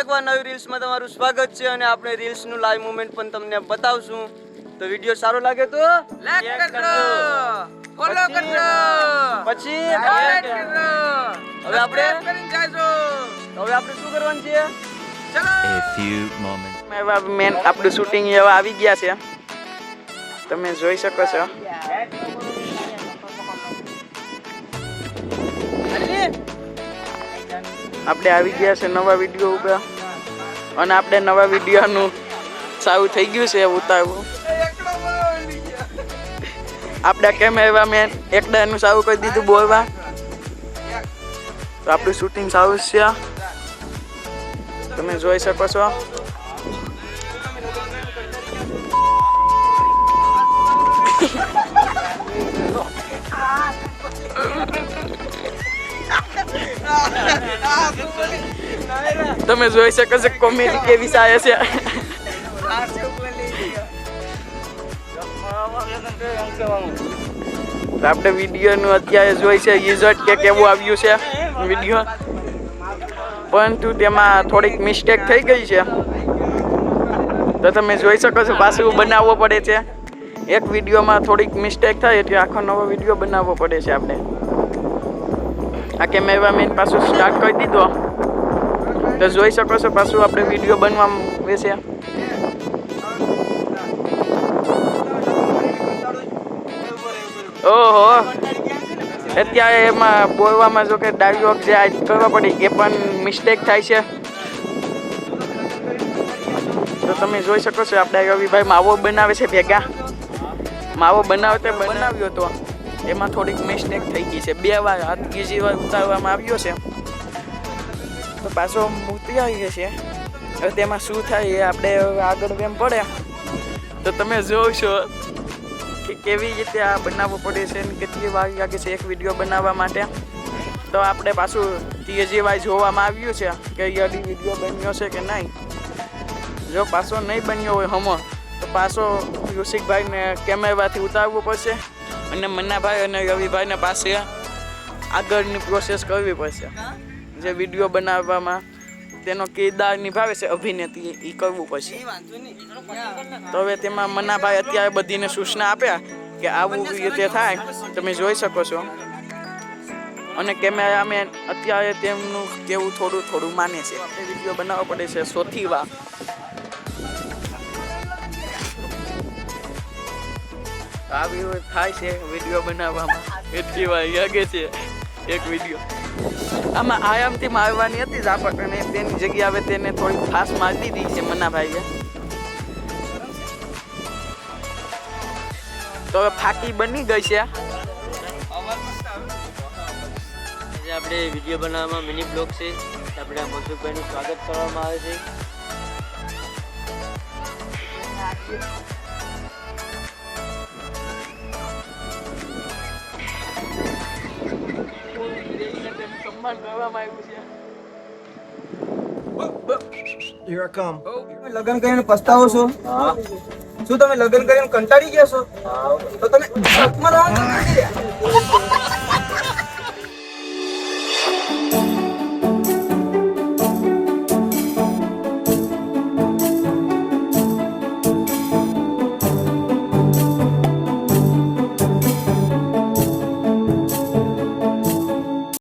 એકવાર નવી રીલ્સમાં તમારું સ્વાગત છે અને આપણે રીલ્સનું લાઈવ મોમેન્ટ પણ તમને બતાવશું. તો વિડિયો સારો લાગે તો લાઈક કરજો, ફોલો કરજો, પછી કમેન્ટ કરજો. હવે આપણે શું કરવાનું છે? ચલો. A few moments. એવા મેન આપણું શૂટિંગ એવા આવી ગયા છે, તમે જોઈ શકો છો. આપણે આવી ગયા છે નવા વિડીયો ઉપર અને આપણે નવા વિડીયોનું ચાલુ થઈ ગયું છે ઉતારવું. આપણે કેમ એવા મેન એકડાનું ચાલુ કરી દીધું બોલવા. તો આપણું શૂટિંગ ચાલુ છે, તમે જોઈ શકો છો. તમે જોઈ શકો છો કોમેડી કેવી ચાલે છે. આપણે વિડીયોનું અત્યારે જોઈ છે રિઝલ્ટ કે કેવું આવ્યું છે વિડીયો, પરંતુ તેમાં થોડીક મિસ્ટેક થઈ ગઈ છે. તો તમે જોઈ શકો છો પાછું બનાવવો પડે છે. એક વિડીયોમાં થોડીક મિસ્ટેક થાય એટલે આખો નવો વિડીયો બનાવવો પડે છે. આપણે આ કેમેરામેન પાછું સ્ટાર્ટ કરી દીધો તો જોઈ શકો છો પાછું આપણે વિડીયો બનવા બેસે. ઓહો, અત્યારે એમાં બોલવામાં જો કે ડાયલોગ જે આજ કરવા પડે એ પણ મિસ્ટેક થાય છે. તો તમે જોઈ શકો છો આપણે રવિભાઈ માવો બનાવે છે ભેગા. માવો બનાવ્યો હતો એમાં થોડીક મિસ્ટેક થઈ ગઈ છે. 2 વાર બીજી વાર ઉતારવામાં આવ્યો છે તો પાછો મૂર્તિ આવી ગઈ છે. હવે તેમાં શું થાય એ આપણે આગળ એમ પડે તો તમે જોશો કે કેવી રીતે આ બનાવવું પડે છે અને કેટલી વાર લાગે છે એક વિડીયો બનાવવા માટે. તો આપણે પાછું ત્રીજી વાર જોવામાં આવ્યું છે કે યદી વિડીયો બન્યો છે કે નહીં. જો પાછો નહીં બન્યો હોય હમો તો પાછો ઋષિકભાઈને કેમેરાથી ઉતારવું પડશે અને મન્નાભાઈ અને રવિભાઈને પાસે આગળની પ્રોસેસ કરવી પડશે. જે વિડીયો બનાવવામાં તેનો કિરદાર નિભાવે છે અભિનેત્રી એ કરવું પડશે. તો હવે તેમાં મન્નાભાઈ અત્યારે બધીને સૂચના આપ્યા કે આવું રીતે થાય, તમે જોઈ શકો છો. અને કેમેરામેન અત્યારે તેમનું કેવું થોડું માને છે. એ વિડીયો બનાવવો પડે છે 100 વાર. આવી થાય છે વિડીયો બનાવવામાં એટલી વાર લાગે છે એક વિડીયો. આમાં આયામથી મારવાની હતી ઝાપટ અને તેની જગ્યાએ હવે તેને થોડી ફાસ્ટ મારી દીધી છે મન્નાભાઈએ. તો હવે ફાકી બની ગઈ છે. આપણે વિડીયો બનાવવામાં મિની બ્લોગ છે. આપણે મનસુખભાઈનું સ્વાગત કરવામાં આવે છે. સન્માન કરવામાં આવ્યું છે. Here I come. લગ્ન કરીને પસ્તાવો છો? શું તમે લગ્ન કરીને કંટાળી ગયા છો? તો તમે